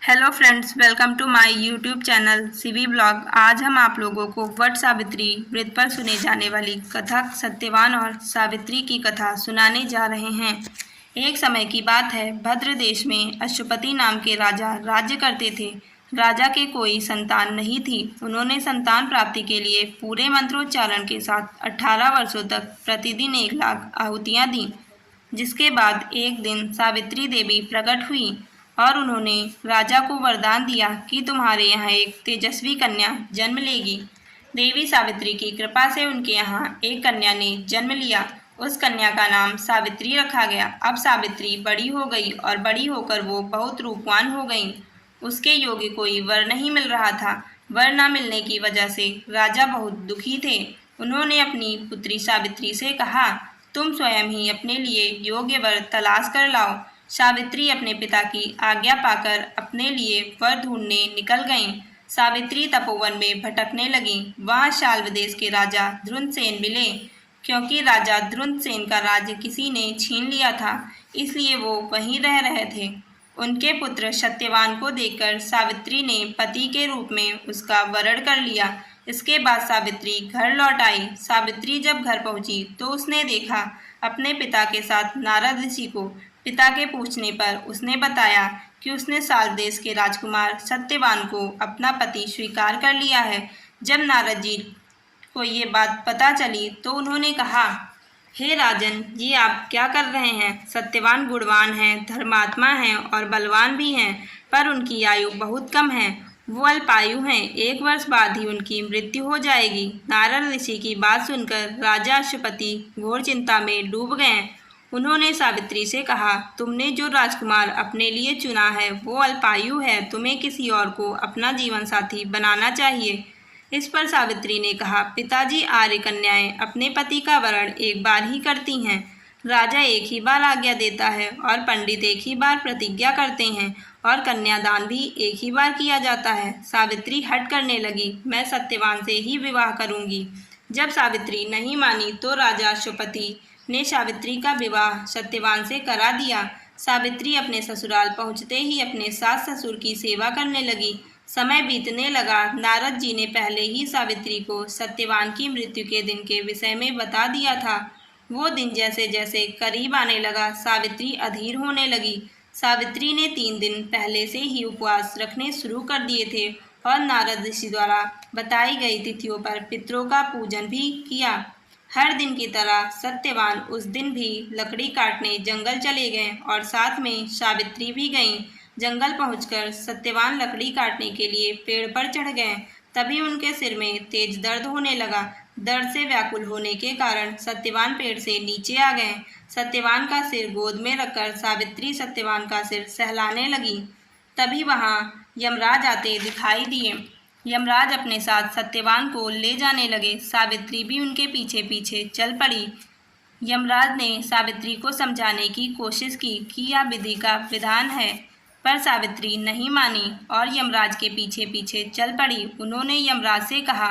Hello friends, welcome to my YouTube channel CV blog. आज हम आप लोगों को वट सावित्री व्रत पर सुने जाने वाली कथा सत्यवान और सावित्री की कथा सुनाने जा रहे हैं। एक समय की बात है, भद्र देश में अश्वपति नाम के राजा राज्य करते थे। राजा के कोई संतान नहीं थी। उन्होंने संतान प्राप्ति के लिए पूरे मंत्रोच्चारण के साथ 18 वर्षों तक प्रतिदिन 1 लाख आहुतियाँ दी। जिसके बाद एक दिन सावित्री देवी प्रकट हुई और उन्होंने राजा को वरदान दिया कि तुम्हारे यहाँ एक तेजस्वी कन्या जन्म लेगी। देवी सावित्री की कृपा से उनके यहाँ एक कन्या ने जन्म लिया। उस कन्या का नाम सावित्री रखा गया। अब सावित्री बड़ी हो गई और बड़ी होकर वो बहुत रूपवान हो गई। उसके योग्य कोई वर नहीं मिल रहा था। वर न मिलने की वजह से राजा बहुत दुखी थे। उन्होंने अपनी पुत्री सावित्री से कहा, तुम स्वयं ही अपने लिए योग्य वर तलाश कर लाओ। सावित्री अपने पिता की आज्ञा पाकर अपने लिए वर ढूंढने निकल गईं। सावित्री तपोवन में भटकने लगीं। वहाँ शाल्व देश के राजा ध्रुंधसेन मिले। क्योंकि राजा ध्रुंधसेन का राज्य किसी ने छीन लिया था, इसलिए वो वहीं रह रहे थे। उनके पुत्र सत्यवान को देखकर सावित्री ने पति के रूप में उसका वरण कर लिया। इसके बाद सावित्री घर लौट आई। सावित्री जब घर पहुंची तो उसने देखा अपने पिता के साथ नारद ऋषि को। पिता के पूछने पर उसने बताया कि उसने साल देश के राजकुमार सत्यवान को अपना पति स्वीकार कर लिया है। जब नारद जी को ये बात पता चली तो उन्होंने कहा, हे राजन, ये आप क्या कर रहे हैं? सत्यवान गुणवान हैं, धर्मात्मा हैं और बलवान भी हैं, पर उनकी आयु बहुत कम है। वो अल्पायु हैं। 1 वर्ष बाद ही उनकी मृत्यु हो जाएगी। नारद ऋषि की बात सुनकर राजा अश्वपति घोर चिंता में डूब गए। उन्होंने सावित्री से कहा, तुमने जो राजकुमार अपने लिए चुना है वो अल्पायु है। तुम्हें किसी और को अपना जीवन साथी बनाना चाहिए। इस पर सावित्री ने कहा, पिताजी, आर्य कन्याएं अपने पति का वरण एक बार ही करती हैं। राजा एक ही बार आज्ञा देता है और पंडित एक ही बार प्रतिज्ञा करते हैं और कन्यादान भी एक ही बार किया जाता है। सावित्री हट करने लगी, मैं सत्यवान से ही विवाह करूंगी। जब सावित्री नहीं मानी तो राजा अश्वपति ने सावित्री का विवाह सत्यवान से करा दिया। सावित्री अपने ससुराल पहुंचते ही अपने सास ससुर की सेवा करने लगी। समय बीतने लगा। नारद जी ने पहले ही सावित्री को सत्यवान की मृत्यु के दिन के विषय में बता दिया था। वो दिन जैसे जैसे करीब आने लगा, सावित्री अधीर होने लगी। सावित्री ने 3 दिन पहले से ही उपवास रखने शुरू कर दिए थे और नारद ऋषि द्वारा बताई गई तिथियों पर पितरों का पूजन भी किया। हर दिन की तरह सत्यवान उस दिन भी लकड़ी काटने जंगल चले गए और साथ में सावित्री भी गईं। जंगल पहुंचकर सत्यवान लकड़ी काटने के लिए पेड़ पर चढ़ गए। तभी उनके सिर में तेज दर्द होने लगा। दर्द से व्याकुल होने के कारण सत्यवान पेड़ से नीचे आ गए। सत्यवान का सिर गोद में रखकर सावित्री सत्यवान का सिर सहलाने लगी। तभी वहां यमराज आते दिखाई दिए। यमराज अपने साथ सत्यवान को ले जाने लगे। सावित्री भी उनके पीछे पीछे चल पड़ी। यमराज ने सावित्री को समझाने की कोशिश की कि यह विधि का विधान है, पर सावित्री नहीं मानी और यमराज के पीछे पीछे चल पड़ी। उन्होंने यमराज से कहा,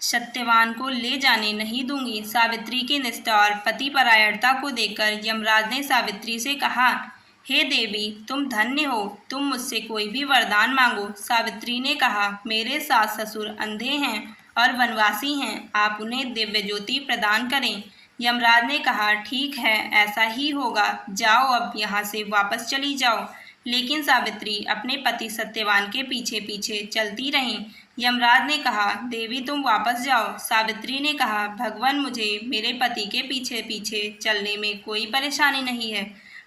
सत्यवान को ले जाने नहीं दूंगी। सावित्री की निष्ठा और पतिपरायणता को देखकर यमराज ने सावित्री से कहा, हे देवी, तुम धन्य हो, तुम मुझसे कोई भी वरदान मांगो। सावित्री ने कहा, मेरे सास ससुर अंधे हैं और वनवासी हैं, आप उन्हें दिव्य ज्योति प्रदान करें। यमराज ने कहा, ठीक है, ऐसा ही होगा, जाओ, अब यहाँ से वापस चली जाओ। लेकिन सावित्री अपने पति सत्यवान के पीछे पीछे चलती रहीं। यमराज ने कहा, देवी, तुम वापस जाओ। सावित्री ने कहा, भगवान, मुझे मेरे पति के पीछे पीछे चलने में कोई परेशानी नहीं है।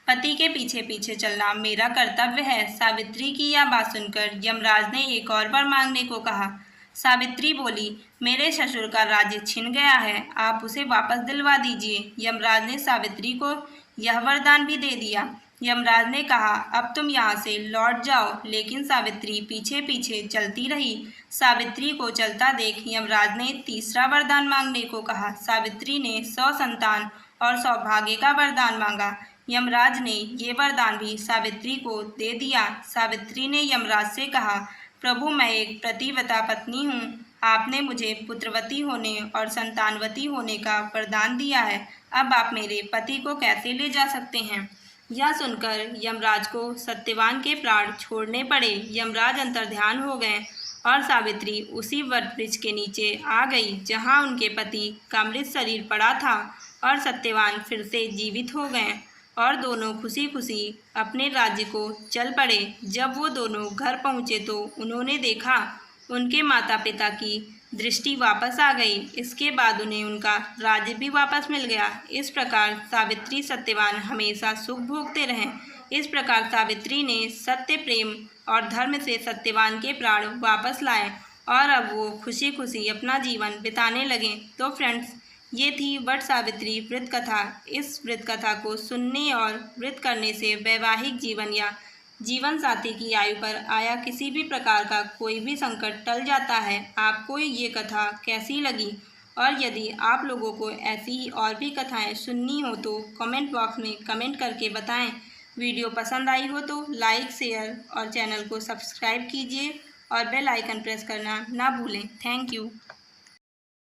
पति के पीछे पीछे चलना मेरा कर्तव्य है। सावित्री की यह बात सुनकर यमराज ने एक और वर मांगने को कहा। सावित्री बोली, मेरे ससुर का राज्य छिन गया है, आप उसे वापस दिलवा दीजिए। यमराज ने सावित्री को यह वरदान भी दे दिया। यमराज ने कहा, अब तुम यहाँ से लौट जाओ। लेकिन सावित्री पीछे पीछे चलती रही। सावित्री को चलता देख यमराज ने तीसरा वरदान मांगने को कहा। सावित्री ने 100 संतान और सौभाग्य का वरदान मांगा। यमराज ने ये वरदान भी सावित्री को दे दिया। सावित्री ने यमराज से कहा, प्रभु, मैं एक प्रतिव्रता पत्नी हूँ। आपने मुझे पुत्रवती होने और संतानवती होने का वरदान दिया है। अब आप मेरे पति को कैसे ले जा सकते हैं? यह सुनकर यमराज को सत्यवान के प्राण छोड़ने पड़े। यमराज अंतर्ध्यान हो गए और सावित्री उसी वट वृक्ष के नीचे आ गई जहाँ उनके पति का मृत शरीर पड़ा था और सत्यवान फिर से जीवित हो गए और दोनों खुशी खुशी अपने राज्य को चल पड़े। जब वो दोनों घर पहुँचे तो उन्होंने देखा उनके माता पिता की दृष्टि वापस आ गई। इसके बाद उन्हें उनका राज्य भी वापस मिल गया। इस प्रकार सावित्री सत्यवान हमेशा सुख भोगते रहें। इस प्रकार सावित्री ने सत्य, प्रेम और धर्म से सत्यवान के प्राण वापस लाए और अब वो खुशी खुशी अपना जीवन बिताने लगे। तो फ्रेंड्स, ये थी वट सावित्री व्रत कथा। इस व्रत कथा को सुनने और व्रत करने से वैवाहिक जीवन या जीवन साथी की आयु पर आया किसी भी प्रकार का कोई भी संकट टल जाता है। आपको ये कथा कैसी लगी? और यदि आप लोगों को ऐसी ही और भी कथाएं सुननी हो तो कमेंट बॉक्स में कमेंट करके बताएं। वीडियो पसंद आई हो तो लाइक, शेयर और चैनल को सब्सक्राइब कीजिए और बेल आइकन प्रेस करना ना भूलें। Thank you.